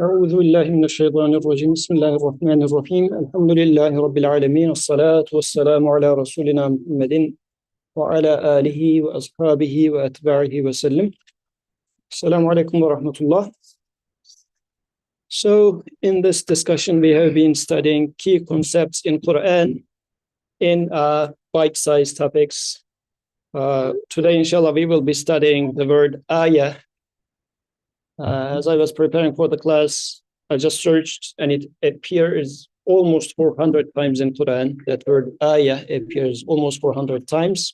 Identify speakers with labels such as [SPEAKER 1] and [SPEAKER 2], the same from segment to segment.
[SPEAKER 1] أعوذ بالله من الشيطان الرجيم بسم الله الرحمن الرحيم الحمد لله رب العالمين الصلاة والسلام على رسولنا محمد وعلى آله وأصحابه وأتباعه وسلم. Assalamu alaikum wa rahmatullah. So in this discussion we have been studying key concepts in Qur'an in bite-sized topics. Today inshallah we will be studying the word ayah. As I was preparing for the class, I just searched and it appears almost 400 times in Quran. That word ayah appears almost 400 times.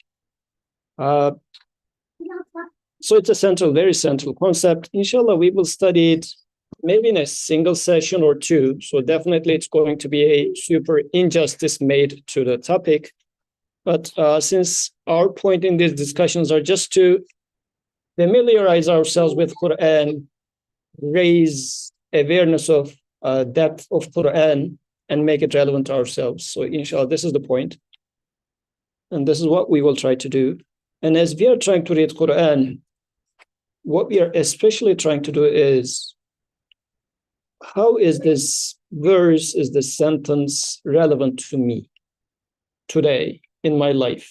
[SPEAKER 1] So it's a very central concept. Inshallah, we will study it maybe in a single session or two. So definitely it's going to be a super injustice made to the topic. But since our point in these discussions are just to familiarize ourselves with Quran, raise awareness of depth of Quran, and make it relevant to ourselves. So inshallah, this is the point. And this is what we will try to do. And as we are trying to read Quran, what we are especially trying to do is, how is this verse, is this sentence relevant to me today in my life?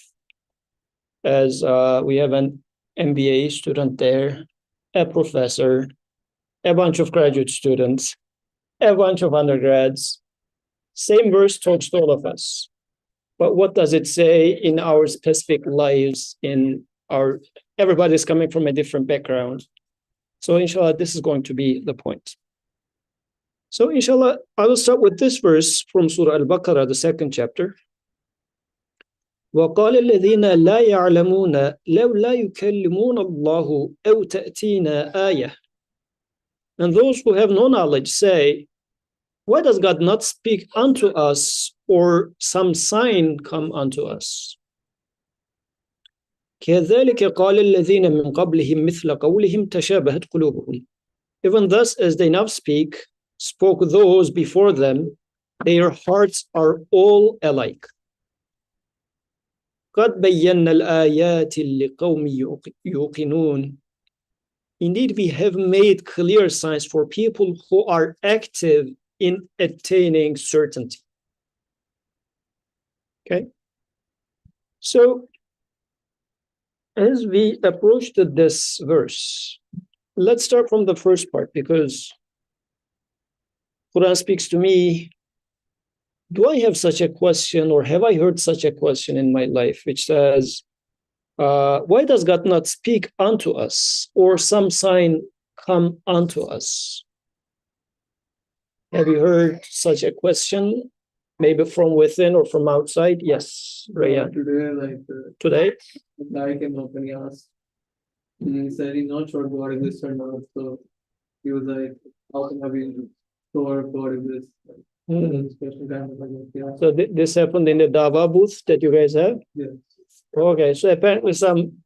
[SPEAKER 1] As we have an MBA student there, a professor, a bunch of graduate students, a bunch of undergrads. Same verse talks to all of us. But what does it say in our specific lives, everybody's coming from a different background. So inshallah, this is going to be the point. So inshallah, I will start with this verse from Surah Al-Baqarah, the second chapter. وَقَالَ الَّذِينَ لَا يَعْلَمُونَ لَوْلَا يُكَلِّمُونَ اللَّهُ أَوْ تَأْتِينَا آيَةٌ. And those who have no knowledge say, why does God not speak unto us, or some sign come unto us? كَذَلِكَ قَالَ الَّذِينَ مِنْ قَبْلِهِمْ مِثْلَ قَوْلِهِمْ تَشَابَهَتْ قُلُوبُهُمْ. Even thus, as they now spoke those before them, their hearts are all alike. قَدْ بَيَّنَّا الْآيَاتِ لِقَوْمِ يُوقِنُونَ. Indeed, we have made clear signs for people who are active in attaining certainty. Okay? So, as we approach this verse, let's start from the first part, because Quran speaks to me. Do I have such a question, or have I heard such a question in my life, which says, why does God not speak unto us, or some sign come unto us? Have you heard such a question, maybe from within or from outside? Yes, Raya. Today?
[SPEAKER 2] The guy came up and he asked, he said he's not sure God exists or not. So he was like, how can I be sure God exists?
[SPEAKER 1] So this happened in the Dava booth that you guys have?
[SPEAKER 2] Yes.
[SPEAKER 1] Okay, so apparently some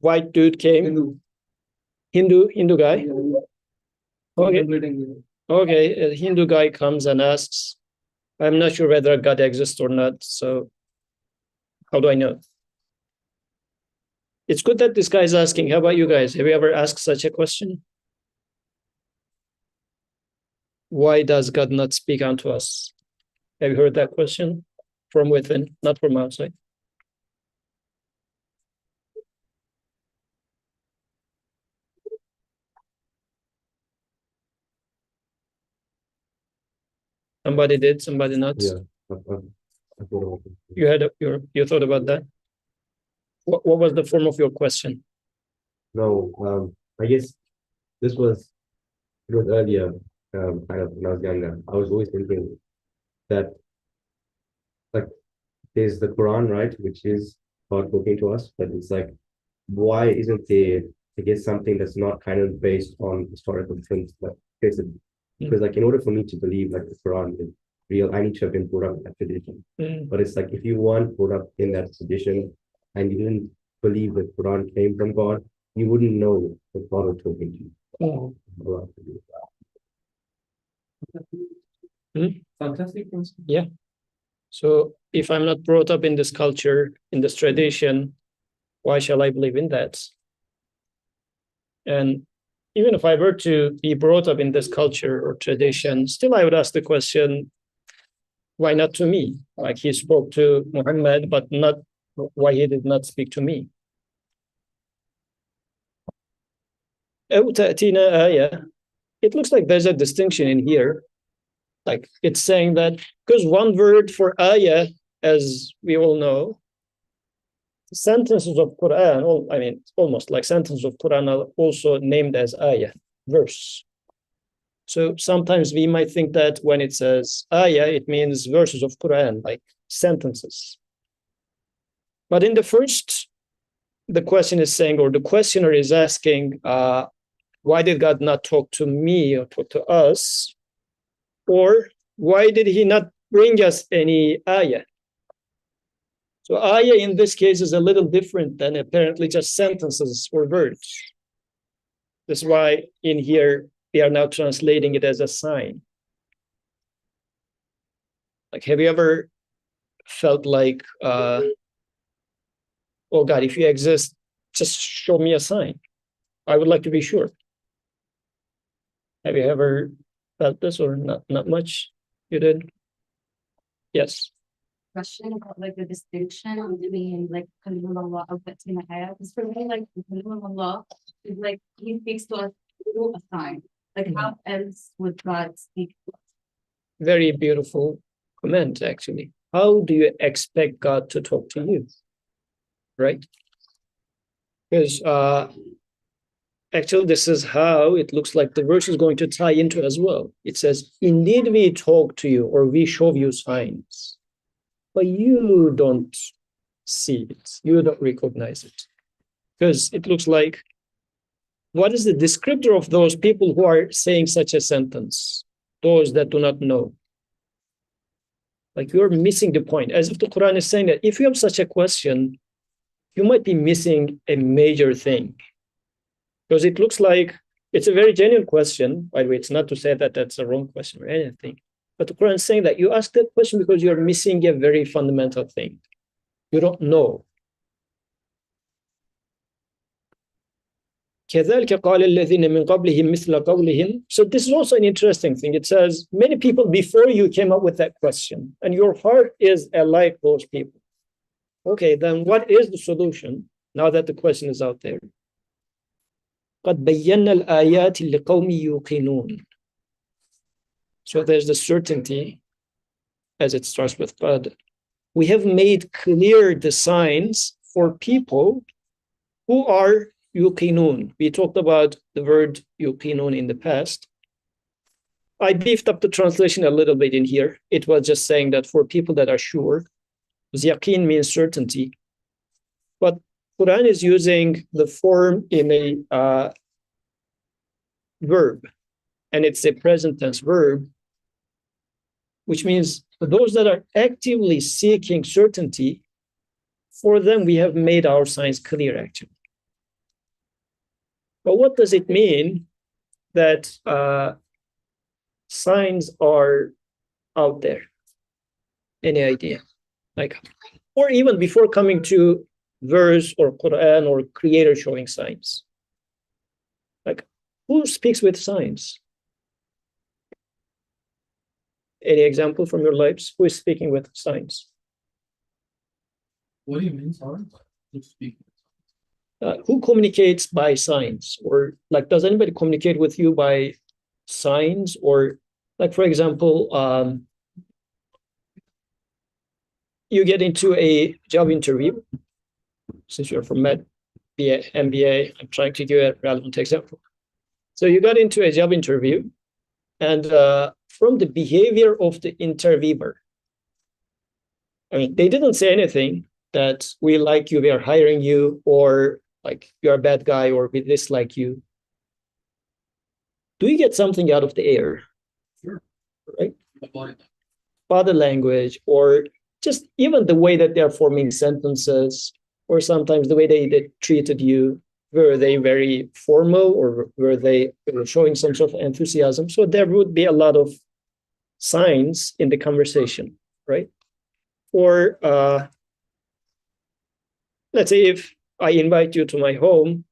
[SPEAKER 1] white dude came. Hindu guy? Okay, a Hindu guy comes and asks, I'm not sure whether God exists or not, so how do I know? It's good that this guy is asking. How about you guys? Have you ever asked such a question? Why does God not speak unto us? Have you heard that question? From within, not from outside. Somebody did, somebody not.
[SPEAKER 3] Yeah.
[SPEAKER 1] You thought about that? What was the form of your question?
[SPEAKER 3] No, I guess it was earlier, kind of when I was younger. I was always thinking that, like, there's the Quran, right, which is God talking to us, but it's like, why isn't there, I guess, something that's not kind of based on historical things, like, basically? Because, like, in order for me to believe, like, the Quran is real, I need to have been brought up in that tradition. But it's like, if you weren't brought up in that tradition and you didn't believe that Quran came from God, you wouldn't know that God was talking to you.
[SPEAKER 2] Fantastic.
[SPEAKER 1] Yeah. So if I'm not brought up in this culture, in this tradition, why shall I believe in that? And even if I were to be brought up in this culture or tradition, still I would ask the question, why not to me? Like he spoke to Muhammad, but not why he did not speak to me. أو تأتينا آية. It looks like there's a distinction in here. Like it's saying that because one word for ayah, as we all know, sentences of Qur'an, I mean, almost like sentences of Qur'an are also named as ayah, verse. So sometimes we might think that when it says ayah, it means verses of Qur'an, like sentences. But in the first, the question is saying, or the questioner is asking, why did God not talk to me or talk to us? Or why did he not bring us any ayah? So ayah in this case is a little different than apparently just sentences or words. That's why in here we are now translating it as a sign. Like, have you ever felt like, oh God, if you exist, just show me a sign. I would like to be sure. Have you ever felt this or not much? You did? Yes.
[SPEAKER 4] Question about like the distinction between like Kalim Allah and Fatima Ayah. Because for me, like Kalim Allah is like he speaks to us through a sign. Like how else would God speak to us?
[SPEAKER 1] Very beautiful comment, actually. How do you expect God to talk to you? Right? Because actually, this is how it looks like the verse is going to tie into as well. It says, indeed we talk to you or we show you signs, but you don't see it. You don't recognize it. Because it looks like, what is the descriptor of those people who are saying such a sentence? Those that do not know. Like you're missing the point. As if the Quran is saying that if you have such a question, you might be missing a major thing. Because it looks like it's a very genuine question. By the way, it's not to say that that's a wrong question or anything. But the Quran is saying that you ask that question because you're missing a very fundamental thing. You don't know. كذلك قال الذين من قبلهم مثل قولهم. So this is also an interesting thing. It says many people before you came up with that question, and your heart is alike those people. Okay, then what is the solution now that the question is out there? قد بينا الآيات لقوم يوقنون. So there's the certainty, as it starts with qad. We have made clear the signs for people who are yuqinun. We talked about the word yuqinun in the past. I beefed up the translation a little bit in here. It was just saying that for people that are sure, yaqeen means certainty. But Quran is using the form in a verb, and it's a present tense verb, which means for those that are actively seeking certainty, for them we have made our signs clear, actually. But what does it mean that signs are out there? Any idea? Like, or even before coming to verse or Quran or creator showing signs. Like, who speaks with signs? Any example from your lives? Who is speaking with signs?
[SPEAKER 2] What do you mean, sorry? Who's speaking?
[SPEAKER 1] Who communicates by signs? Or like, does anybody communicate with you by signs? Or like, for example, you get into a job interview. Since you're from MBA, I'm trying to give a relevant example. So you got into a job interview, and from the behavior of the interviewer, I mean, they didn't say anything that we like you, we are hiring you, or like you're a bad guy, or we dislike you. Do you get something out of the air?
[SPEAKER 2] Sure.
[SPEAKER 1] Right? Body language, or just even the way that they're forming sentences, or sometimes the way they treated you. Were they very formal, or were they showing some sort of enthusiasm? So there would be a lot of signs in the conversation, right? Or let's say if I invite you to my home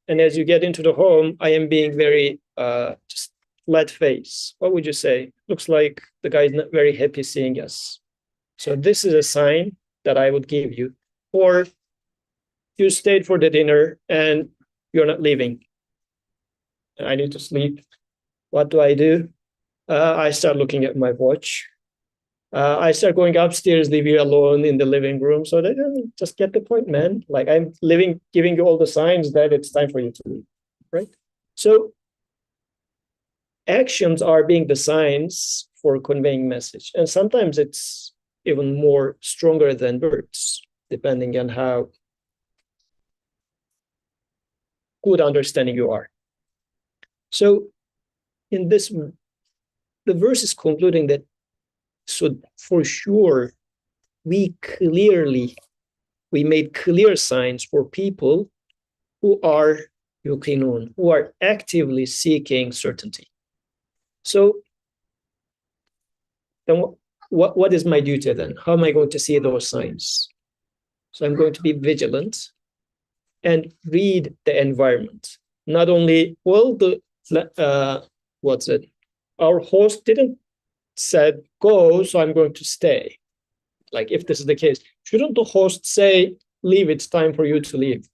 [SPEAKER 1] And as you get into the home, I am being very just flat face. What would you say? Looks like the guy is not very happy seeing us. So this is a sign that I would give you. Or you stayed for the dinner and you're not leaving. I need to sleep. What do? I start looking at my watch. I start going upstairs, leave you alone in the living room. So that just get the point, man. Like I'm giving you all the signs that it's time for you to leave, right? So actions are being the signs for conveying message. And sometimes it's even more stronger than words, depending on how good understanding you are. So in this, the verse is concluding that, so for sure, we made clear signs for people who are yuqinun, who are actively seeking certainty. So then what is my duty then? How am I going to see those signs? So I'm going to be vigilant and read the environment. Not only, well, our host didn't said go, so I'm going to stay. Like if this is the case, shouldn't the host say, leave, it's time for you to leave?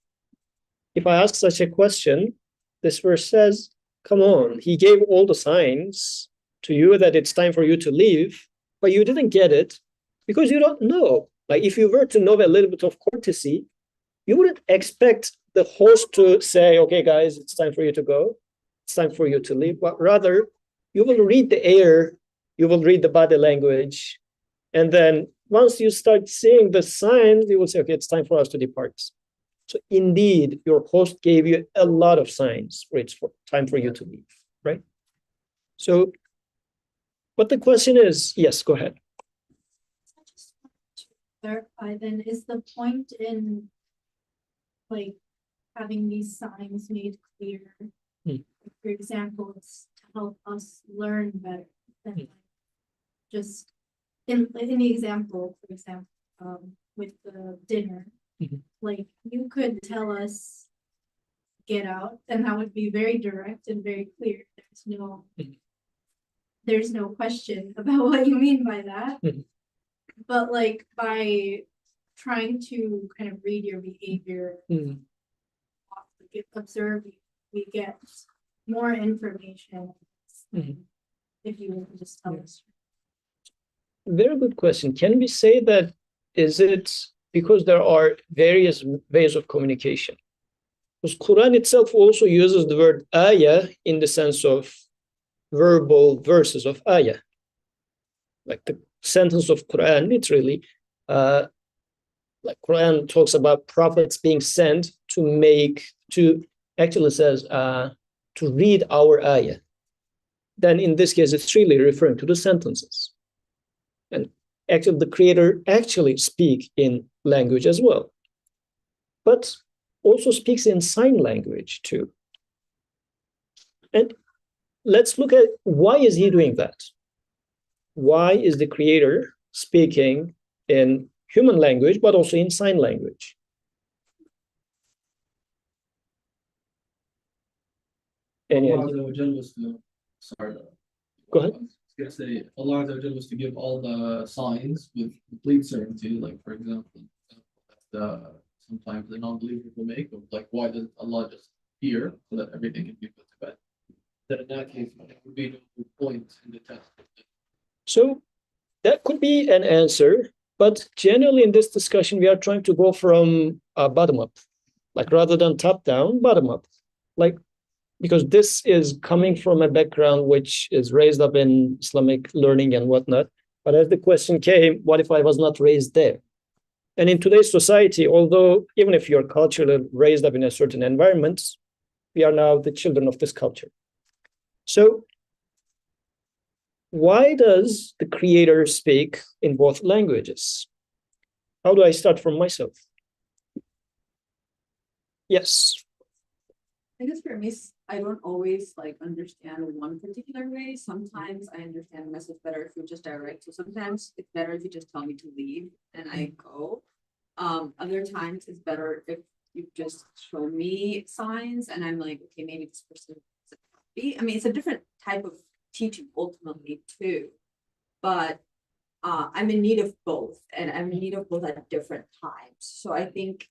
[SPEAKER 1] If I ask such a question, this verse says, come on, he gave all the signs to you that it's time for you to leave, but you didn't get it because you don't know. Like if you were to know a little bit of courtesy, you wouldn't expect the host to say, okay, guys, it's time for you to go. It's time for you to leave. But rather, you will read the air, you will read the body language. And then once you start seeing the signs, you will say, okay, it's time for us to depart. So indeed, your host gave you a lot of signs where it's time for you to leave, right? So, but the question is, yes, go ahead.
[SPEAKER 5] I just want to clarify then, is the point in like having these signs made clear, for example, it's to help us learn better than like just in the example, for example, with the dinner, like you could tell us get out, and that would be very direct and very clear. There's no question about what you mean by that. But like by trying to kind of read your behavior, observe, we get more information if you would just tell us.
[SPEAKER 1] Very good question. Can we say that, is it because there are various ways of communication? Because Quran itself also uses the word ayah in the sense of verbal verses of ayah. Like the sentence of Quran, literally, like Quran talks about prophets being sent actually says to read our ayah. Then in this case, it's really referring to the sentences. And actually, the creator actually speaks in language as well, but also speaks in sign language too. And let's look at why is he doing that? Why is the creator speaking in human language, but also in sign language?
[SPEAKER 2] Allah was to, sorry.
[SPEAKER 1] Go ahead.
[SPEAKER 2] I was gonna say Allah was to give all the signs with complete certainty. Like for example, sometimes the non-believers will make of like, why does Allah just hear so that everything can be put to bed? Then in that case, there would be no point in the test.
[SPEAKER 1] So that could be an answer, but generally in this discussion, we are trying to go from bottom up, like rather than top down, bottom up, like. Because this is coming from a background which is raised up in Islamic learning and whatnot. But as the question came, what if I was not raised there? And in today's society, although even if you're culturally raised up in a certain environment, we are now the children of this culture. So why does the creator speak in both languages? How do I start from myself? Yes.
[SPEAKER 6] I guess for me, I don't always like understand one particular way. Sometimes I understand the message better if you're just direct. So sometimes it's better if you just tell me to leave and I go. Other times it's better if you just show me signs and I'm like, okay, maybe this person is happy. I mean, it's a different type of teaching ultimately too. But I'm in need of both, and I'm in need of both at different times. So I think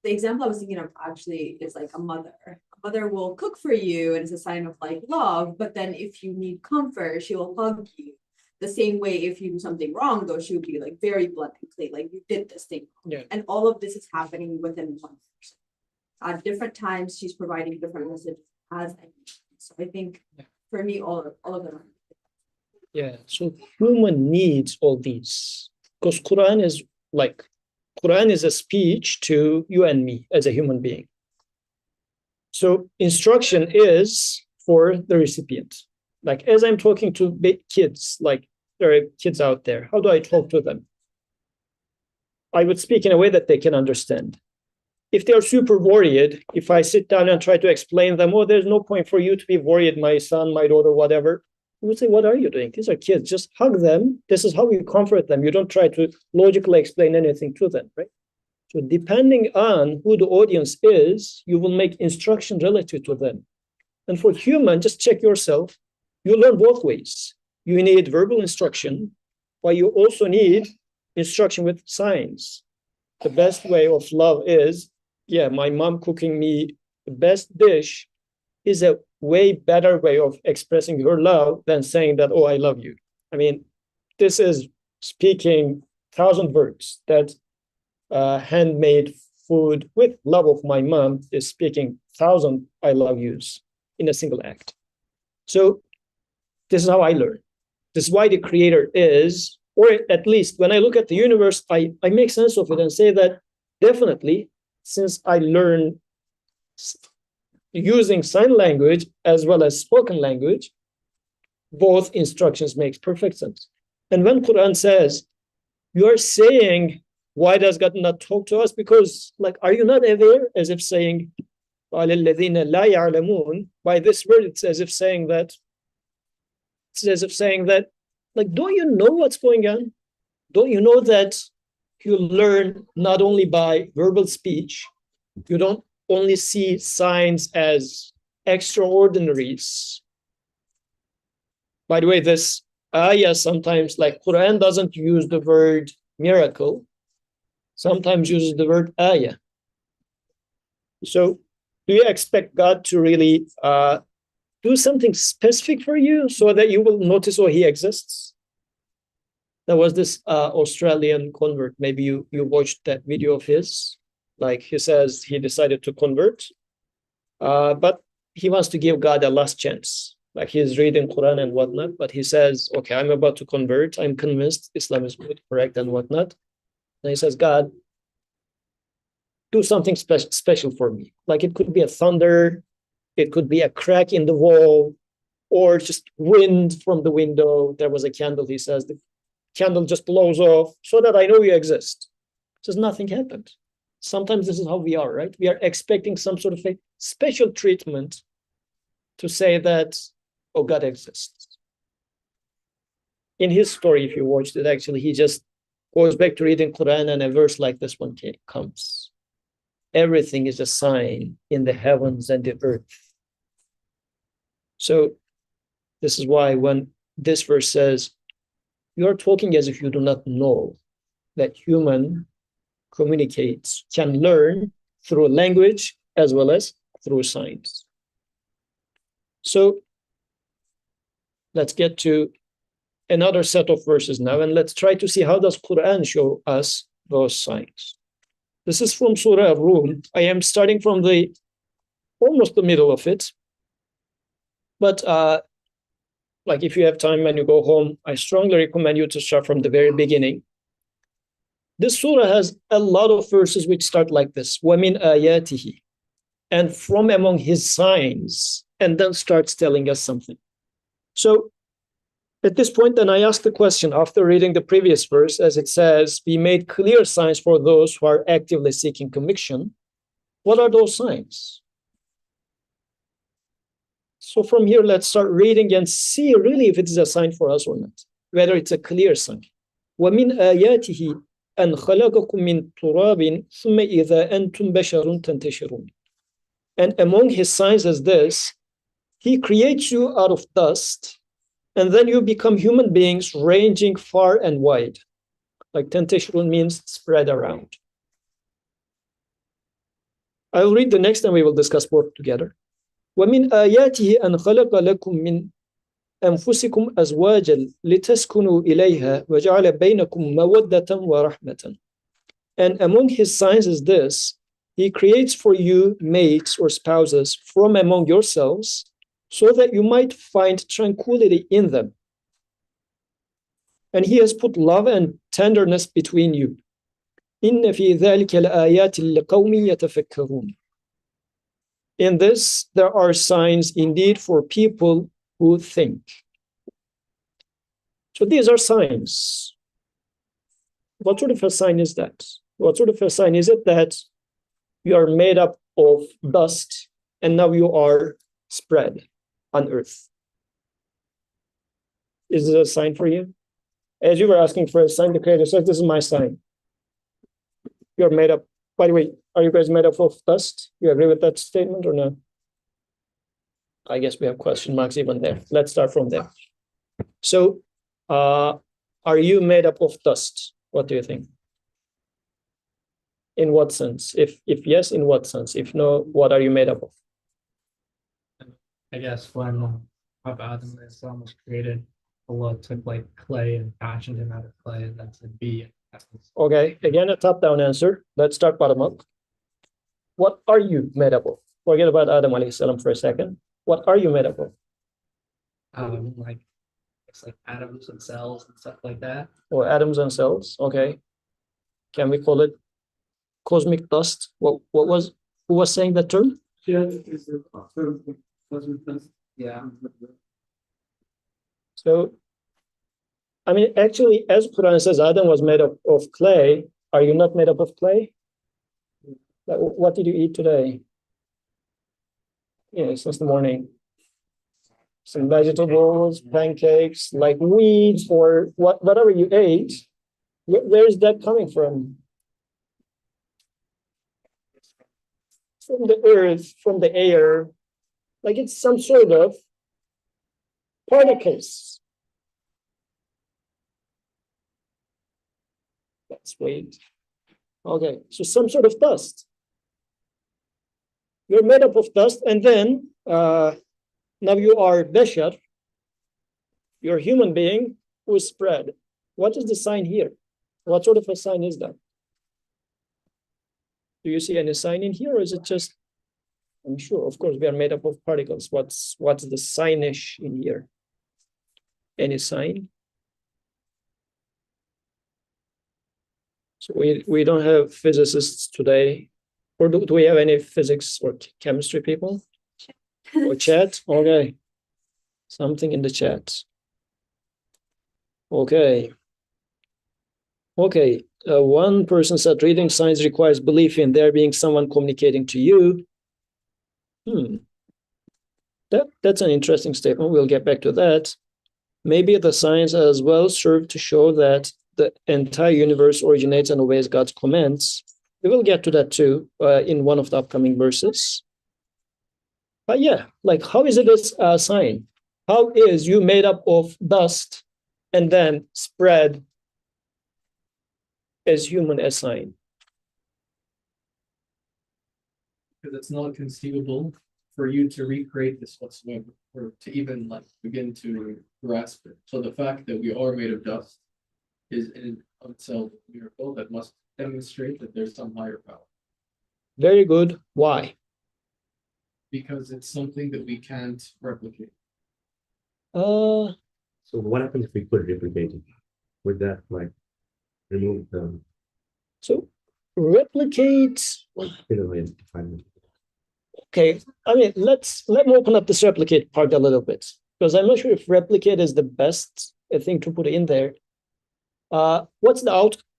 [SPEAKER 6] the example I was thinking of actually is like a mother. A mother will cook for you and it's a sign of like love, but then if you need comfort, she will hug you. The same way if you do something wrong, though, she will be like very blunt and clear, like you did this thing wrong.
[SPEAKER 1] Yeah.
[SPEAKER 6] And all of this is happening within one person. At different times, she's providing different messages as I need. So I think for me, all of them.
[SPEAKER 1] Yeah, so human needs all these because Quran is a speech to you and me as a human being. So instruction is for the recipient. Like as I'm talking to big kids, like there are kids out there, how do I talk to them? I would speak in a way that they can understand. If they're super worried, if I sit down and try to explain them, oh, there's no point for you to be worried, my son, my daughter, whatever. I would say, what are you doing? These are kids. Just hug them. This is how you comfort them. You don't try to logically explain anything to them, right? So depending on who the audience is, you will make instruction relative to them. And for human, just check yourself. You learn both ways. You need verbal instruction, but you also need instruction with signs. The best way of love is, yeah, my mom cooking me the best dish is a way better way of expressing your love than saying that, oh, I love you. I mean, this is speaking 1,000 words. That handmade food with love of my mom is speaking 1,000 I love yous in a single act. So this is how I learn. This is why the creator is, or at least when I look at the universe, I make sense of it and say that definitely, since I learn using sign language as well as spoken language, both instructions makes perfect sense. And when Quran says, you are saying, why does God not talk to us? Because, like, are you not aware? As if saying, by this word, it's as if saying that, like, don't you know what's going on? Don't you know that you learn not only by verbal speech, you don't only see signs as extraordinaries. By the way, this ayah sometimes, like Quran doesn't use the word miracle, sometimes uses the word ayah. So do you expect God to really do something specific for you so that you will notice, oh, he exists? There was this Australian convert, maybe you watched that video of his. Like he says he decided to convert, but he wants to give God a last chance. Like he's reading Quran and whatnot, but he says, okay, I'm about to convert. I'm convinced Islam is good, correct, and whatnot. And he says, God, do something special for me. Like it could be a thunder, it could be a crack in the wall, or just wind from the window. There was a candle, he says, the candle just blows off so that I know you exist. Just nothing happened. Sometimes this is how we are, right? We are expecting some sort of a special treatment to say that, oh, God exists. In his story, if you watched it, actually, he just goes back to reading Quran and a verse like this one comes. Everything is a sign in the heavens and the earth. So this is why when this verse says, you are talking as if you do not know that human communicates, can learn through language as well as through signs. So let's get to another set of verses now, and let's try to see how does Quran show us those signs. This is from Surah Ar-Rum. I am starting from almost the middle of it. But like if you have time when you go home, I strongly recommend you to start from the very beginning. This surah has a lot of verses which start like this, وَمِنْ آيَاتِهِ, and from among his signs, and then starts telling us something. So at this point, then I ask the question after reading the previous verse, as it says, we made clear signs for those who are actively seeking conviction. What are those signs? So from here, let's start reading and see really if it is a sign for us or not, whether it's a clear sign. وَمِنْ آيَاتِهِ, أن خلقكم من تراب ثم إذا أنتم بشر تنتشرون. And among his signs is this: he creates you out of dust, and then you become human beings ranging far and wide. Like tentashirun means spread around. I will read the next and we will discuss both together. وَمِنْ آيَاتِهِ أَنْ خَلَقَ لَكُم مِّنْ أَنفُسِكُمْ أَزْوَاجًا لِتَسْكُنُوا إِلَيْهَا وَجَعَلَ بَيْنَكُم مَّوَدَّةً وَرَحْمَةً. And among his signs is this: he creates for you mates or spouses from among yourselves, so that you might find tranquility in them. And he has put love and tenderness between you. إِنَّ فِي ذَلِكَ لَآيَاتٍ لِقَوْمٍ يَتَفَكَّرُونَ. In this, there are signs indeed for people who think. So these are signs. What sort of a sign is that? What sort of a sign is it that you are made up of dust and now you are spread on earth? Is it a sign for you? As you were asking for a sign, the Creator says, this is my sign. You're made up. By the way, are you guys made up of dust? You agree with that statement or no? I guess we have question marks even there. Let's start from there. So, are you made up of dust? What do you think? In what sense? If yes, in what sense? If no, what are you made up of?
[SPEAKER 2] I guess when Adam was created, Allah took like clay and fashioned him out of clay, and that's a be.
[SPEAKER 1] Okay, again, a top-down answer. Let's start bottom up. What are you made up of? Forget about Adam alayhi salam for a second. What are you made up of?
[SPEAKER 2] Like it's like atoms and cells and stuff like that.
[SPEAKER 1] Or atoms and cells, okay. Can we call it cosmic dust? Who was saying that term?
[SPEAKER 2] Yeah.
[SPEAKER 1] So, I mean, actually, as Quran says, Adam was made of clay. Are you not made up of clay? Like, what did you eat today? Yeah, since the morning. Some vegetables, pancakes, like weeds or whatever you ate. Where is that coming from? From the earth, from the air. Like it's some sort of particles. Let's wait. Okay, so some sort of dust. You're made up of dust, and then now you are bashar. You're a human being who is spread. What is the sign here? What sort of a sign is that? Do you see any sign in here, or is it just? I'm sure, of course, we are made up of particles. What's the signish in here? Any sign? So we don't have physicists today, or do we have any physics or chemistry people? Or chat? Okay, something in the chat. Okay. One person said reading signs requires belief in there being someone communicating to you. That's an interesting statement. We'll get back to that. Maybe the signs as well serve to show that the entire universe originates and obeys God's commands. We will get to that too in one of the upcoming verses. But yeah, like how is it a sign? How is you made up of dust and then spread as human a sign?
[SPEAKER 2] Because it's not conceivable for you to recreate this whatsoever, or to even like begin to grasp it. So the fact that we are made of dust is in itself a miracle that must demonstrate that there's some higher power.
[SPEAKER 1] Very good. Why?
[SPEAKER 2] Because it's something that we can't replicate.
[SPEAKER 3] So what happens if we could replicate it? Would that like remove the
[SPEAKER 1] So replicate. Okay, I mean, let me open up this replicate part a little bit, because I'm not sure if replicate is the best thing to put in there. What's the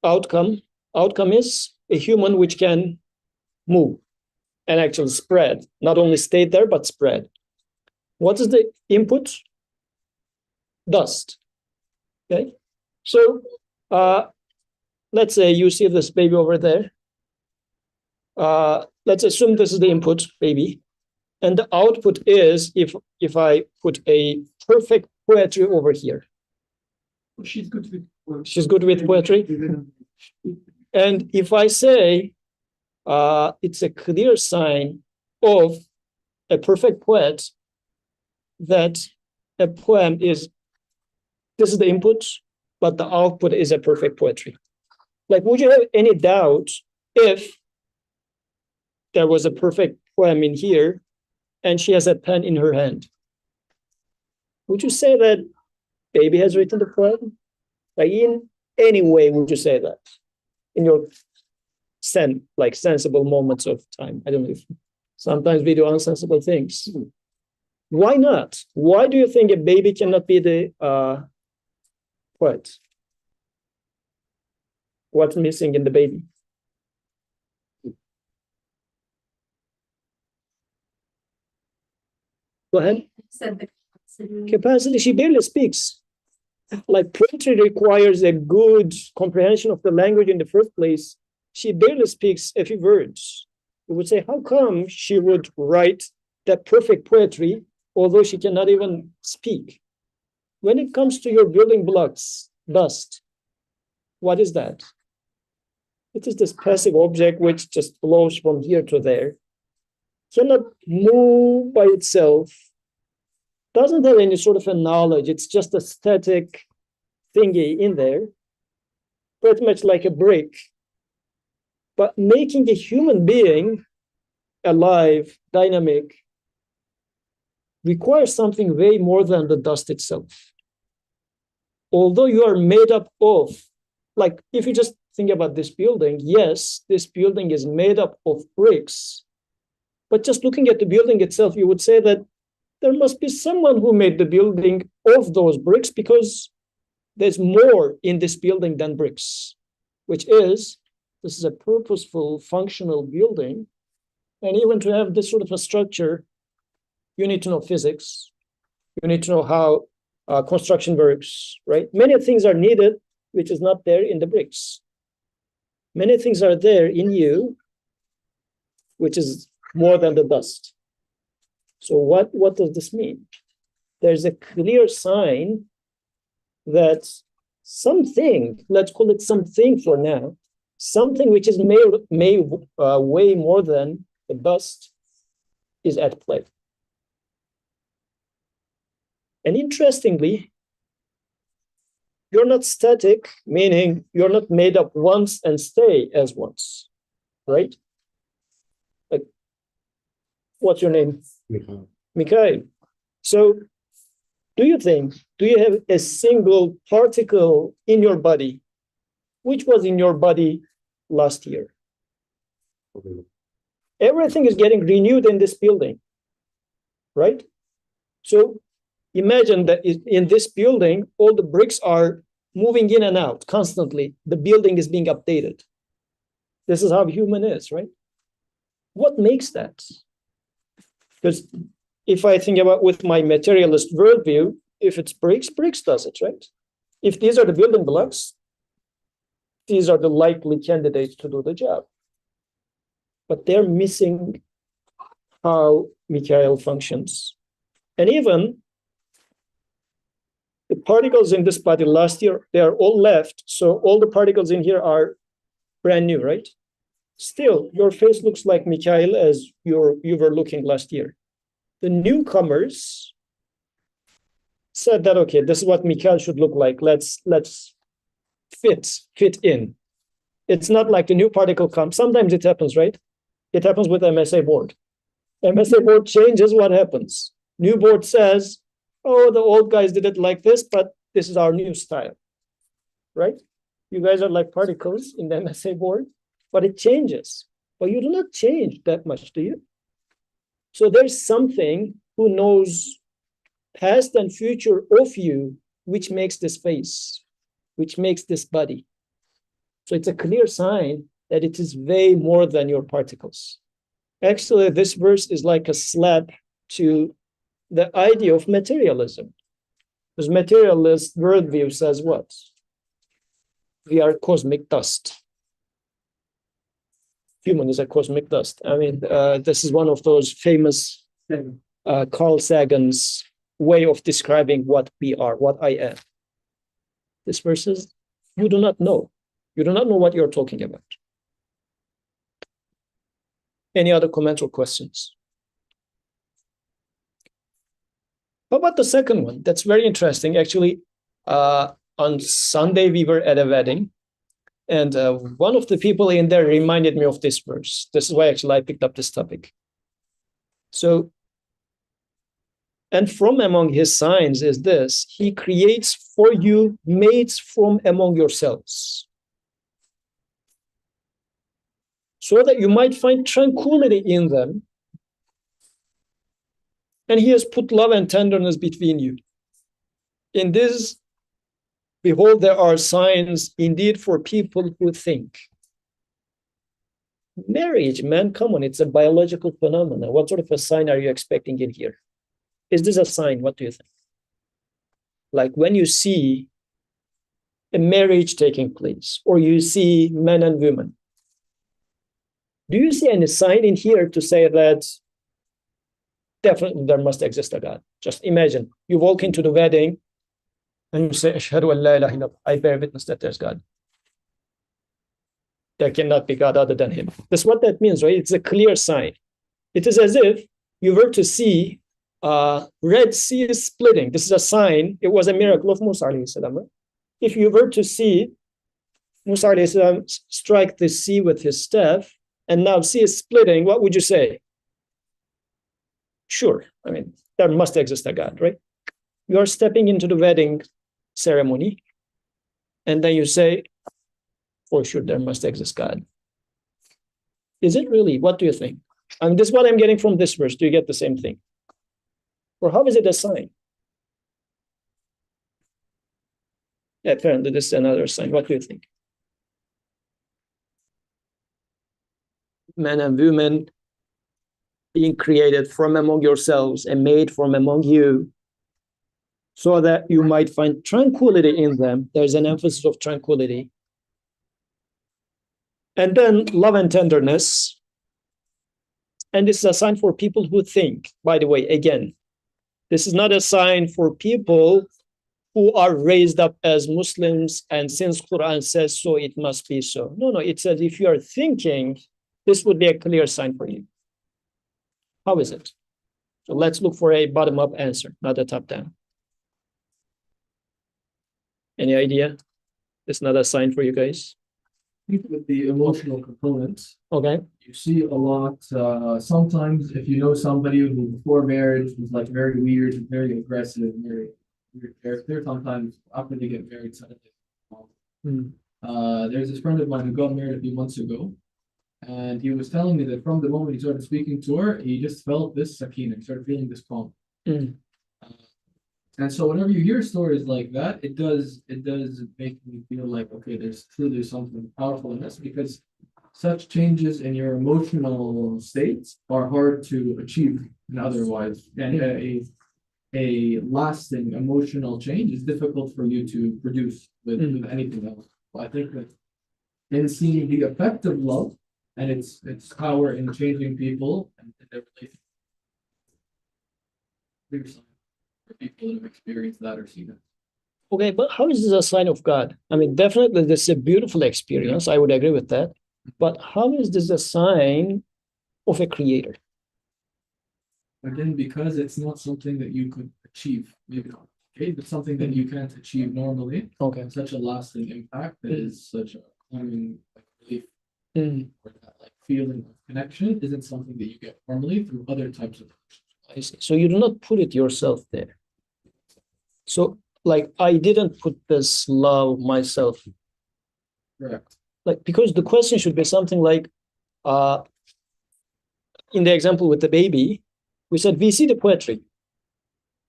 [SPEAKER 1] outcome? Outcome is a human which can move and actually spread, not only stay there, but spread. What is the input? Dust. Okay, so let's say you see this baby over there. Let's assume this is the input, baby. And the output is if I put a perfect poetry over here.
[SPEAKER 2] She's good with.
[SPEAKER 1] She's good with poetry. And if I say it's a clear sign of a perfect poet that a poem is, this is the input, but the output is a perfect poetry. Like, would you have any doubt if there was a perfect poem in here and she has a pen in her hand? Would you say that baby has written the poem? Like, in any way would you say that? In your sensible moments of time? I don't know if sometimes we do unsensible things. Why not? Why do you think a baby cannot be the poet? What's missing in the baby? Go ahead.
[SPEAKER 5] Said the capacity.
[SPEAKER 1] Capacity, she barely speaks. Like, poetry requires a good comprehension of the language in the first place. She barely speaks a few words. You would say, how come she would write that perfect poetry, although she cannot even speak? When it comes to your building blocks, dust, what is that? It is this passive object which just flows from here to there, cannot move by itself, doesn't have any sort of a knowledge. It's just a static thingy in there, pretty much like a brick. But making a human being alive, dynamic, requires something way more than the dust itself. Although you are made up of, like, if you just think about this building, yes, this building is made up of bricks. But just looking at the building itself, you would say that there must be someone who made the building of those bricks, because there's more in this building than bricks, which is, this is a purposeful, functional building. And even to have this sort of a structure, you need to know physics. You need to know how construction works, right? Many things are needed, which is not there in the bricks. Many things are there in you, which is more than the dust. So what does this mean? There's a clear sign that something, let's call it something for now, something which is way more than the dust, is at play. And interestingly, you're not static, meaning you're not made up once and stay as once, right? Like, what's your name? Mikhail. So do you have a single particle in your body, which was in your body last year? Everything is getting renewed in this building, right? So imagine that in this building, all the bricks are moving in and out constantly. The building is being updated. This is how human is, right? What makes that? Because if I think about with my materialist worldview, if it's bricks, bricks does it, right? If these are the building blocks, these are the likely candidates to do the job. But they're missing how Mikhail functions. And even the particles in this body last year, they are all left. So all the particles in here are brand new, right? Still, your face looks like Mikhail as you were looking last year. The newcomers said that, okay, this is what Mikhail should look like. Let's fit in. It's not like the new particle comes. Sometimes it happens, right? It happens with MSA board. MSA board changes, what happens? New board says, oh, the old guys did it like this, but this is our new style, right? You guys are like particles in the MSA board, but it changes. But you do not change that much, do you? So there's something who knows past and future of you, which makes this face, which makes this body. So it's a clear sign that it is way more than your particles. Actually, this verse is like a slap to the idea of materialism. Because materialist worldview says what? we are cosmic dust. Human is a cosmic dust. I mean, this is one of those famous Carl Sagan's way of describing what we are, what I am. This versus, you do not know. You do not know what you're talking about. Any other comments or questions? How about the second one? That's very interesting. Actually, on Sunday, we were at a wedding, and one of the people in there reminded me of this verse. This is why actually I picked up this topic. So, and from among his signs is this: he creates for you mates from among yourselves, so that you might find tranquility in them. And he has put love and tenderness between you. In this, behold, there are signs indeed for people who think. Marriage, man, come on, it's a biological phenomenon. What sort of a sign are you expecting in here? Is this a sign? What do you think? Like when you see a marriage taking place, or you see men and women, do you see any sign in here to say that definitely there must exist a God? Just imagine you walk into the wedding and you say, Ashhadu an la ilaha illallah, I bear witness that there's God. There cannot be God other than him. That's what that means, right? It's a clear sign. It is as if you were to see Red Sea is splitting. This is a sign. It was a miracle of Musa alayhi salam, right? If you were to see Musa alayhi salam strike the sea with his staff, and now sea is splitting, what would you say? Sure, I mean, there must exist a God, right? You are stepping into the wedding ceremony, and then you say, for sure, there must exist God. Is it really? What do you think? I mean, this is what I'm getting from this verse. Do you get the same thing? Or how is it a sign? Yeah, apparently, this is another sign. What do you think? Men and women being created from among yourselves and made from among you, so that you might find tranquility in them. There's an emphasis of tranquility. And then love and tenderness. And this is a sign for people who think. By the way, again, this is not a sign for people who are raised up as Muslims, and since Qur'an says so, it must be so. No, it says if you are thinking, this would be a clear sign for you. How is it? So let's look for a bottom-up answer, not a top-down. Any idea? It's not a sign for you guys.
[SPEAKER 2] I think with the emotional components,
[SPEAKER 1] Okay.
[SPEAKER 2] you see a lot, sometimes if you know somebody who before marriage was like very weird, very aggressive, very weird character, sometimes after they get married, suddenly. There's this friend of mine who got married a few months ago, and he was telling me that from the moment he started speaking to her, he just felt this sakina, he started feeling this calm. And so whenever you hear stories like that, it does make me feel like, okay, there's truly something powerful in this, because such changes in your emotional states are hard to achieve otherwise. And a lasting emotional change is difficult for you to produce with anything else. So I think that in seeing the effect of love and its power in changing people and their relationship, for people who experience that or see that.
[SPEAKER 1] Okay, but how is this a sign of God? I mean, definitely this is a beautiful experience. I would agree with that. But how is this a sign of a creator?
[SPEAKER 2] Again, because it's not something that you could achieve, maybe not, okay, but something that you can't achieve normally.
[SPEAKER 1] Okay.
[SPEAKER 2] Such a lasting impact that is such a calming relief, or that like feeling of connection isn't something that you get normally through other types of relationships.
[SPEAKER 1] I see. So you do not put it yourself there. So, like, I didn't put this love myself.
[SPEAKER 2] Correct.
[SPEAKER 1] Like, because the question should be something like, in the example with the baby, we said we see the poetry.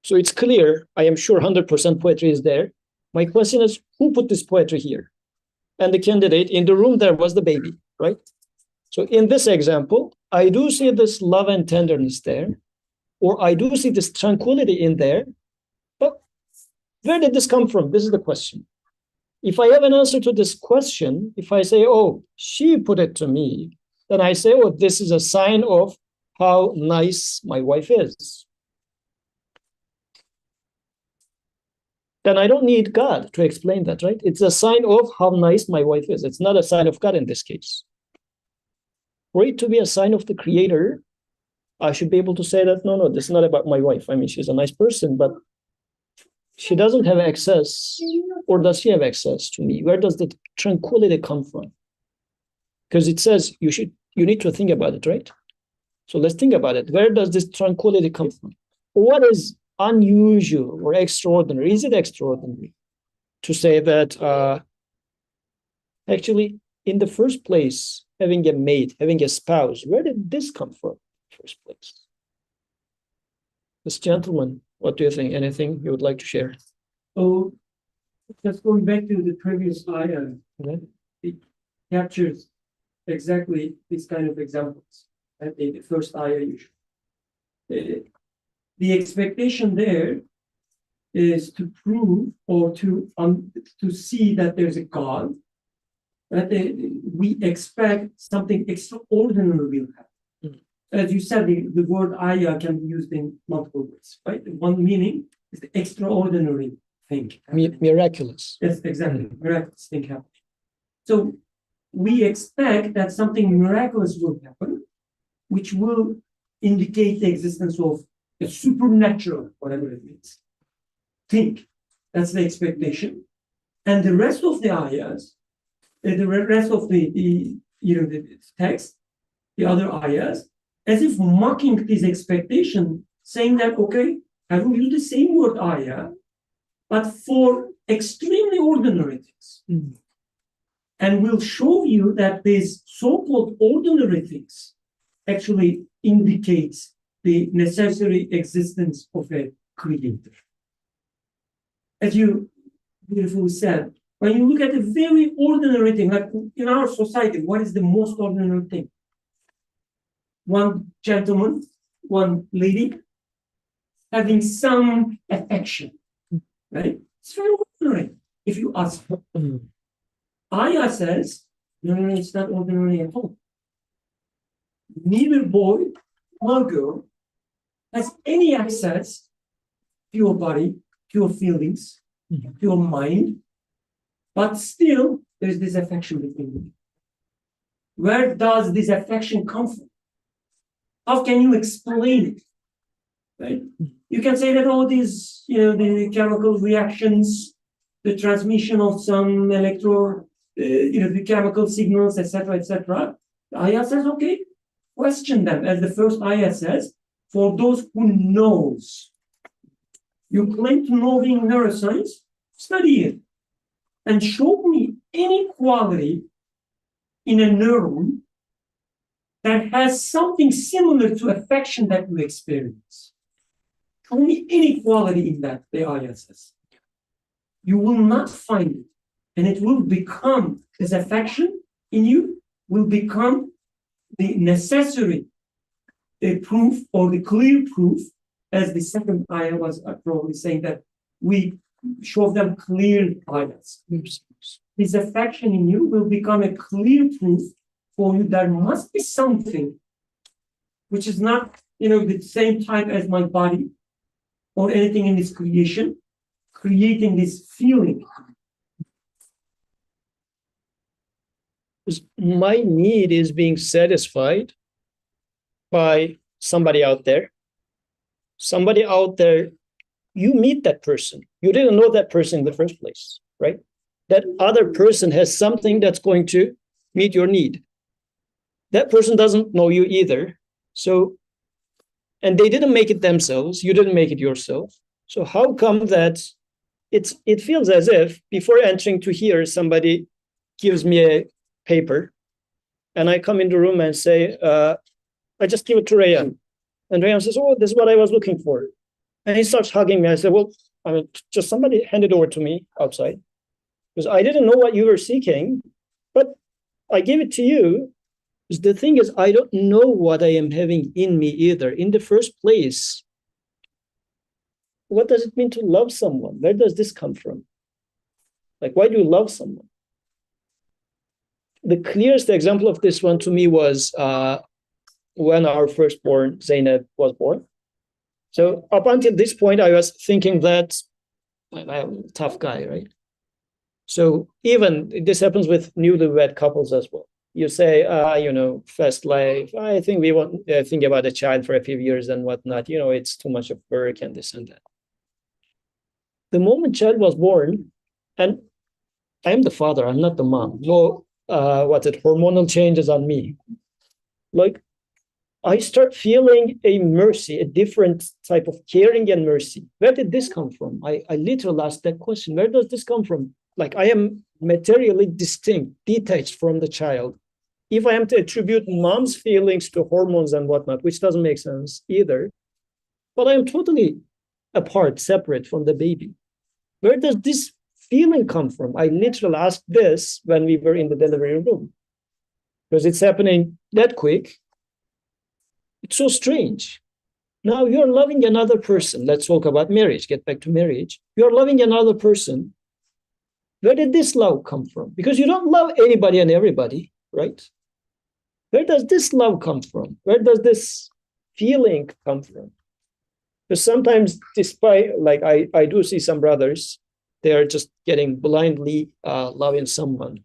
[SPEAKER 1] So it's clear, I am sure 100% poetry is there. My question is, who put this poetry here? And the candidate in the room there was the baby, right? So in this example, I do see this love and tenderness there, or I do see this tranquility in there. But where did this come from? This is the question. If I have an answer to this question, if I say, oh, she put it to me, then I say, oh, this is a sign of how nice my wife is. Then I don't need God to explain that, right? It's a sign of how nice my wife is. It's not a sign of God in this case. For it to be a sign of the Creator, I should be able to say that, no, this is not about my wife. I mean, she's a nice person, but she doesn't have access, or does she have access to me? Where does the tranquility come from? Because it says you need to think about it, right? So let's think about it. Where does this tranquility come from? What is unusual or extraordinary? Is it extraordinary to say that actually, in the first place, having a mate, having a spouse, where did this come from in the first place? This gentleman, what do you think? Anything you would like to share?
[SPEAKER 7] Oh, just going back to the previous ayah,
[SPEAKER 1] Okay.
[SPEAKER 7] it captures exactly these kind of examples. And in the first ayah, the expectation there is to prove or to see that there's a God, that we expect something extraordinary will happen. As you said, the word ayah can be used in multiple ways, right? One meaning is the extraordinary thing.
[SPEAKER 1] Miraculous.
[SPEAKER 7] Yes, exactly. Miraculous thing happening. So we expect that something miraculous will happen, which will indicate the existence of a supernatural, whatever it means, thing. That's the expectation. And the rest of the ayahs, the rest of the text, the other ayahs, as if mocking this expectation, saying that, okay, I will use the same word ayah, but for extremely ordinary things. Mm-hmm. And will show you that these so-called ordinary things actually indicates the necessary existence of a creator. As you beautifully said, when you look at a very ordinary thing, like in our society, what is the most ordinary thing? One gentleman, one lady, having some affection, right? It's very ordinary. If you ask, ayah says, no, it's not ordinary at all. Neither boy nor girl has any access to your body, to your feelings, to your mind, but still there's this affection between you. Where does this affection come from? How can you explain it? Right? You can say that all these, the chemical reactions, the transmission of some the chemical signals, etc., etc. The ayah says, okay, question them, as the first ayah says, for those who knows. You claim to know in neuroscience, study it, and show me any quality in a neuron that has something similar to affection that you experience. Show me any quality in that, the ayah says. You will not find it. And it will become, this affection in you will become the necessary proof or the clear proof, as the second ayah was probably saying, that we show them clear ayahs. This affection in you will become a clear proof for you. There must be something which is not, the same type as my body or anything in this creation, creating this feeling.
[SPEAKER 1] My need is being satisfied by somebody out there. Somebody out there, you meet that person. You didn't know that person in the first place, right? That other person has something that's going to meet your need. That person doesn't know you either. So, and they didn't make it themselves. You didn't make it yourself. So how come that it feels as if before entering to here, somebody gives me a paper and I come in the room and say, I just give it to Rayan. And Rayan says, oh, this is what I was looking for. And he starts hugging me. I said, well, just somebody hand it over to me outside. Because I didn't know what you were seeking, but I gave it to you. Because the thing is, I don't know what I am having in me either. In the first place, what does it mean to love someone? Where does this come from? Like, why do you love someone? The clearest example of this one to me was when our firstborn, Zainab, was born. So up until this point, I was thinking that I'm a tough guy, right? So even this happens with newlywed couples as well. You say, first life, I think we want to think about a child for a few years and whatnot. It's too much of work and this and that. The moment child was born, and I'm the father, I'm not the mom. No, hormonal changes on me. Like, I start feeling a mercy, a different type of caring and mercy. Where did this come from? I literally asked that question. Where does this come from? Like, I am materially distinct, detached from the child. If I am to attribute mom's feelings to hormones and whatnot, which doesn't make sense either, but I am totally apart, separate from the baby. Where does this feeling come from? I literally asked this when we were in the delivery room, because it's happening that quick. It's so strange. Now you're loving another person. Let's talk about marriage. Get back to marriage. You're loving another person. Where did this love come from? Because you don't love anybody and everybody, right? Where does this love come from? Where does this feeling come from? Because sometimes, despite, like, I do see some brothers, they are just getting blindly loving someone.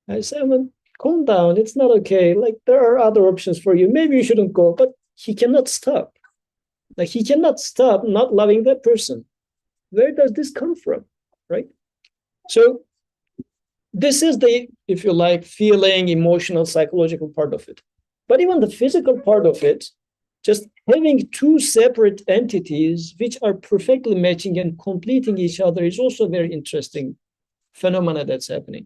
[SPEAKER 1] I say, well, calm down. It's not okay. Like, there are other options for you. Maybe you shouldn't go. But he cannot stop. Like, he cannot stop not loving that person. Where does this come from, right? So this is the, if you like, feeling, emotional, psychological part of it. But even the physical part of it, just having two separate entities which are perfectly matching and completing each other is also a very interesting phenomena that's happening.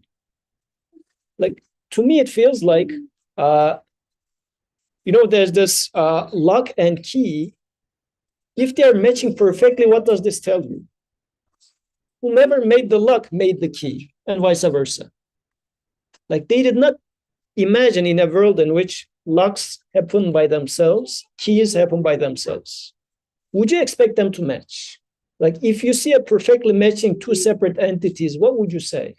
[SPEAKER 1] Like, to me, it feels like, there's this lock and key. If they're matching perfectly, what does this tell you? Whomever made the lock made the key, and vice versa. Like, they did not imagine in a world in which locks happen by themselves, keys happen by themselves. Would you expect them to match? Like, if you see a perfectly matching two separate entities, what would you say?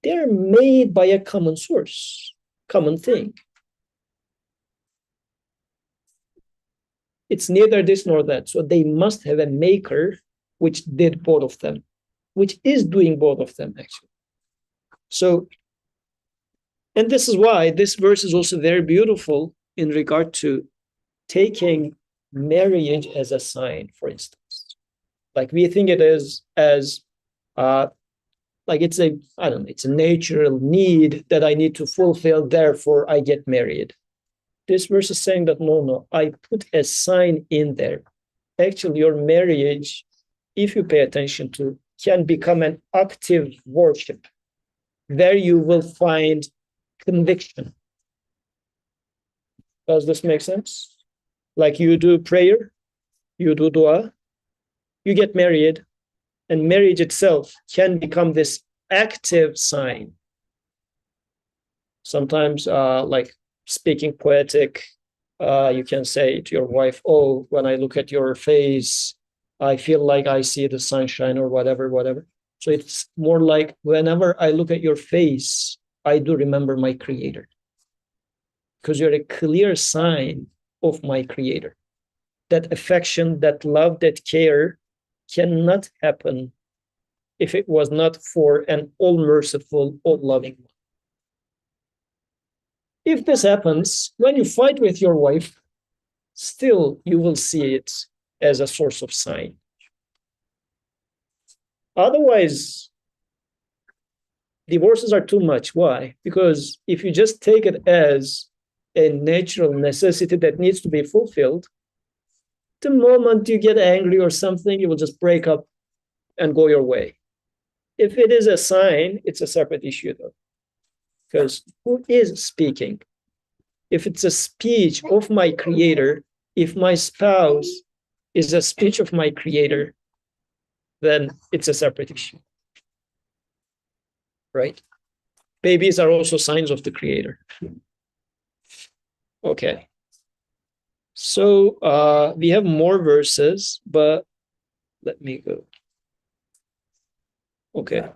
[SPEAKER 1] They're made by a common source, common thing. It's neither this nor that. So they must have a maker which did both of them, which is doing both of them, actually. So, and this is why this verse is also very beautiful in regard to taking marriage as a sign, for instance. Like, we think it is as like it's a, I don't know, it's a natural need that I need to fulfill, therefore I get married. This verse is saying that no, I put a sign in there. Actually, your marriage, if you pay attention to, can become an active worship. There you will find conviction. Does this make sense? Like, you do prayer, you do dua, you get married, and marriage itself can become this active sign. Sometimes, like, speaking poetic, you can say to your wife, oh, when I look at your face, I feel like I see the sunshine, or whatever. So it's more like, whenever I look at your face, I do remember my creator, because you're a clear sign of my creator. That affection, that love, that care cannot happen if it was not for an all-merciful, all-loving one. If this happens, when you fight with your wife, still you will see it as a source of sign. Otherwise, divorces are too much. Why? Because if you just take it as a natural necessity that needs to be fulfilled, the moment you get angry or something, you will just break up and go your way. If it is a sign, it's a separate issue, though. Because who is speaking? If it's a speech of my creator, if my spouse is a speech of my creator, then it's a separate issue. Right? Babies are also signs of the creator. Okay. So we have more verses, but let me go. Okay.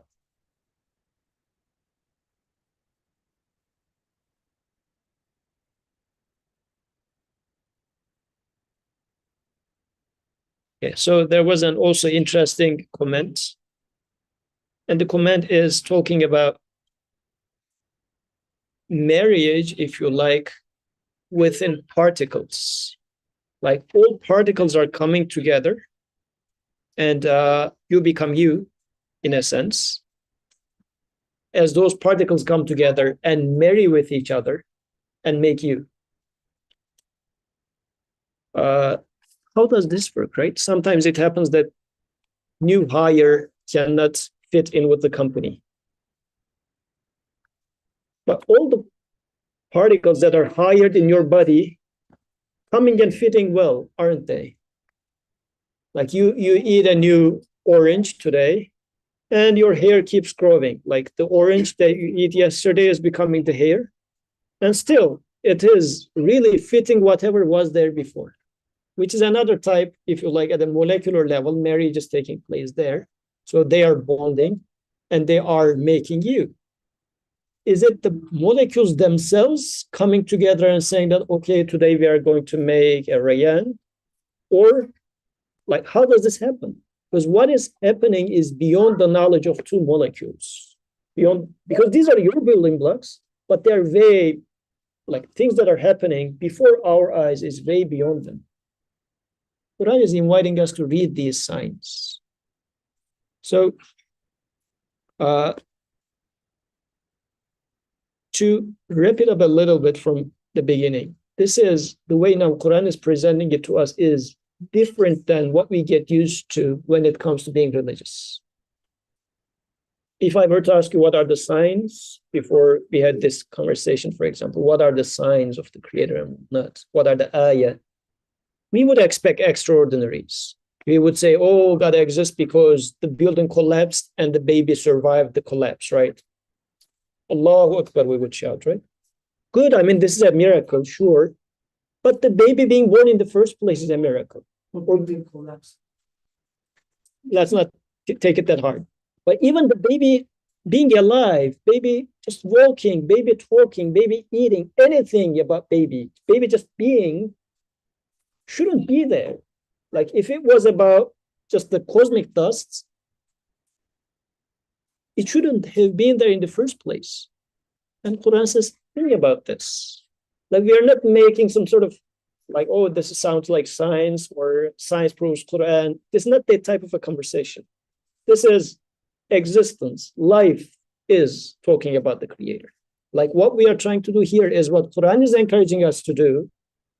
[SPEAKER 1] Okay, so there was an also interesting comment. And the comment is talking about marriage, if you like, within particles. Like all particles are coming together and you become you, in a sense. As those particles come together and marry with each other and make you. How does this work, right? Sometimes it happens that new hire cannot fit in with the company. But all the particles that are hired in your body coming and fitting well, aren't they? Like you eat a new orange today and your hair keeps growing. Like the orange that you eat yesterday is becoming the hair. And still, it is really fitting whatever was there before, which is another type, if you like, at a molecular level, marriage is taking place there. So they are bonding and they are making you. Is it the molecules themselves coming together and saying that, okay, today we are going to make a rayan? Or like, how does this happen? Because what is happening is beyond the knowledge of two molecules. Beyond, because these are your building blocks, but they're way, like things that are happening before our eyes is way beyond them. Qur'an is inviting us to read these signs. So, to wrap it up a little bit from the beginning, this is the way now Qur'an is presenting it to us is different than what we get used to when it comes to being religious. If I were to ask you what are the signs before we had this conversation, for example, what are the signs of the Creator and not? What are the ayah? We would expect extraordinaries. We would say, oh, God exists because the building collapsed and the baby survived the collapse, right? Allahu Akbar, we would shout, right? Good, I mean, this is a miracle, sure. But the baby being born in the first place is a miracle.
[SPEAKER 7] Or building collapse.
[SPEAKER 1] Let's not take it that hard. But even the baby being alive, baby just walking, baby talking, baby eating, anything about baby just being shouldn't be there. Like if it was about just the cosmic dust, it shouldn't have been there in the first place. And Quran says, think about this. Like we are not making some sort of like, oh, this sounds like science or science proves Quran. It's not that type of a conversation. This is existence. Life is talking about the Creator. Like what we are trying to do here is what Quran is encouraging us to do.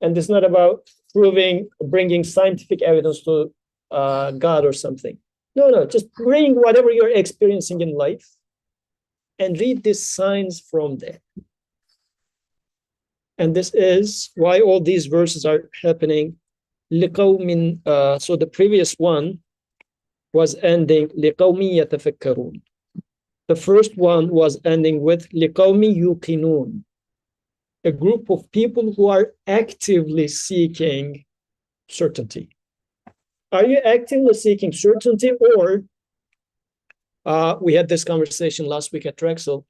[SPEAKER 1] And it's not about bringing scientific evidence to God or something. No, just bring whatever you're experiencing in life and read these signs from there. And this is why all these verses are happening. So the previous one was ending لِقَوْمٍ يَتَفَكَّرُونَ. The first one was ending with لِقَوْمٍ يُقِنُونَ. A group of people who are actively seeking certainty. Are you actively seeking certainty, or we had this conversation last week at Drexel.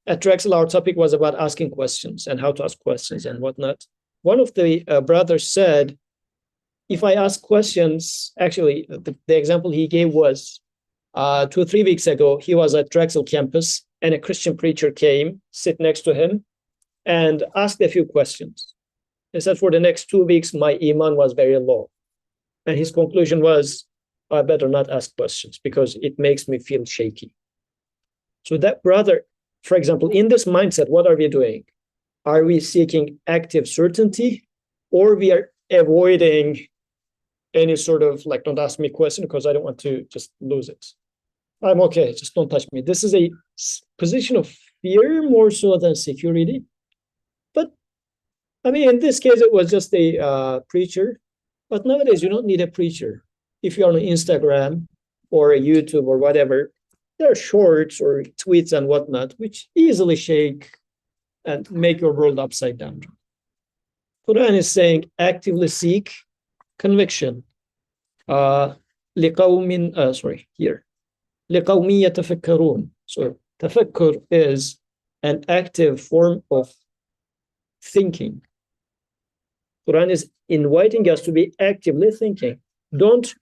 [SPEAKER 1] At Drexel, our topic was about asking questions and how to ask questions and whatnot. One of the brothers said, if I ask questions, actually, the example he gave was 2 or 3 weeks ago, he was at Drexel campus and a Christian preacher came, sit next to him, and asked a few questions. He said, for the next 2 weeks, my iman was very low. And his conclusion was, I better not ask questions because it makes me feel shaky. So that brother, for example, in this mindset, what are we doing? Are we seeking active certainty, or we are avoiding any sort of like, don't ask me a question because I don't want to just lose it. I'm okay, just don't touch me. This is a position of fear more so than security. But I mean, in this case, it was just a preacher. But nowadays, you don't need a preacher. If you're on Instagram or a YouTube or whatever, there are shorts or tweets and whatnot, which easily shake and make your world upside down. Quran is saying, actively seek conviction. Here. لقوم يتفكرون. So tafakkur is an active form of thinking. Quran is inviting us to be actively thinking. Don't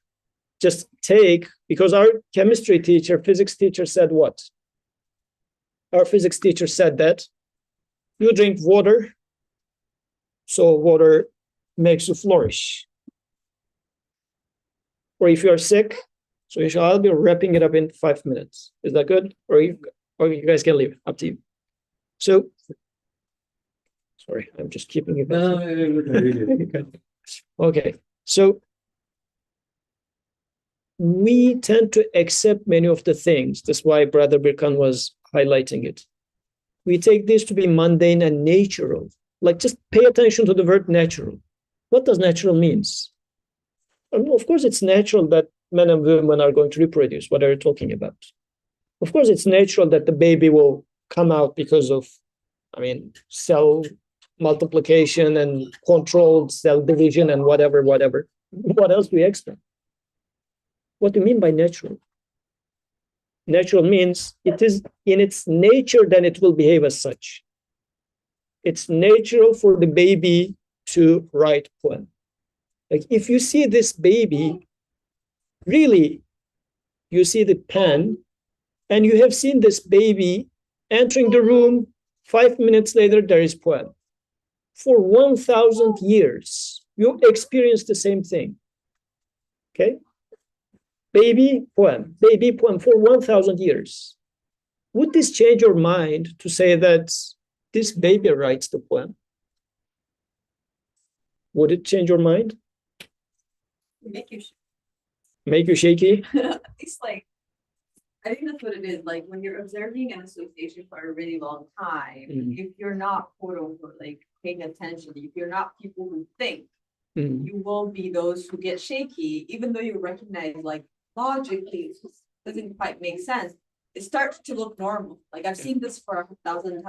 [SPEAKER 1] just take, because our chemistry teacher, physics teacher said what? Our physics teacher said that you drink water, so water makes you flourish. Or if you're sick, so I'll be wrapping it up in 5 minutes. Is that good? Or you guys can leave, up to you. So, sorry, I'm just keeping you back. Okay, so we tend to accept many of the things. That's why Brother Birkan was highlighting it. We take this to be mundane and natural. Like, just pay attention to the word natural. What does natural means? Of course, it's natural that men and women are going to reproduce. What are you talking about? Of course, it's natural that the baby will come out because of, cell multiplication and controlled cell division and whatever. What else do we expect? What do you mean by natural? Natural means it is in its nature, then it will behave as such. It's natural for the baby to write poem. Like, if you see this baby, really, you see the pen, and you have seen this baby entering the room, 5 minutes later, there is poem. For 1,000 years, you experience the same thing. Okay? Baby poem for 1,000 years. Would this change your mind to say that this baby writes the poem? Would it change your mind? Make you shaky?
[SPEAKER 6] It's like, I think that's what it is. Like, when you're observing an association for a really long time, if you're not quote unquote like paying attention, if you're not people who think, you will be those who get shaky, even though you recognize like logically it doesn't quite make sense. It starts to look normal. Like, I've seen this for 1,000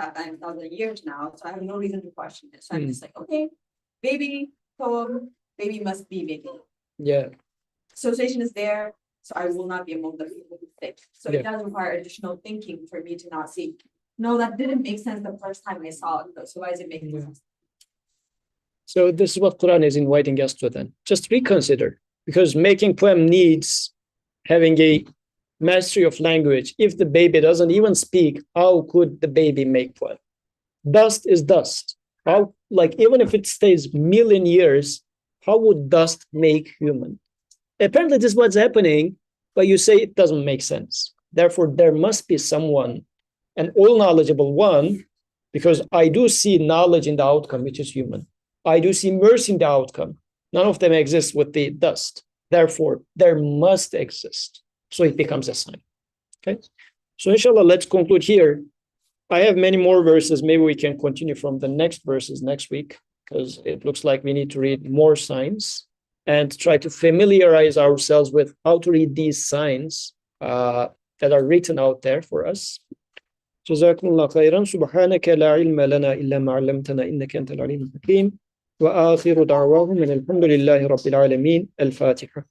[SPEAKER 6] years now, so I have no reason to question it. So I'm just like, okay, baby poem, baby must be making.
[SPEAKER 1] Yeah.
[SPEAKER 6] Association is there, so I will not be among the people who think. So it does require additional thinking for me to not see. No, that didn't make sense the first time I saw it, though. So why is it making sense?
[SPEAKER 1] So this is what Quran is inviting us to then. Just reconsider, because making poem needs having a mastery of language. If the baby doesn't even speak, how could the baby make poem? Dust is dust. How, like, even if it stays million years, how would dust make human? Apparently this is what's happening, but you say it doesn't make sense. Therefore, there must be someone, an all-knowledgeable one, because I do see knowledge in the outcome, which is human. I do see mercy in the outcome. None of them exists with the dust. Therefore, there must exist. So it becomes a sign. Okay. So inshallah, let's conclude here. I have many more verses. Maybe we can continue from the next verses next week, because it looks like we need to read more signs and try to familiarize ourselves with how to read these signs that are written out there for us. جزاكم الله خيرا. سبحانك لا علم لنا إلا ما علمتنا إنك أنت العليم الحكيم. وآخر دعواهم من الحمد لله رب العالمين. الفاتحة.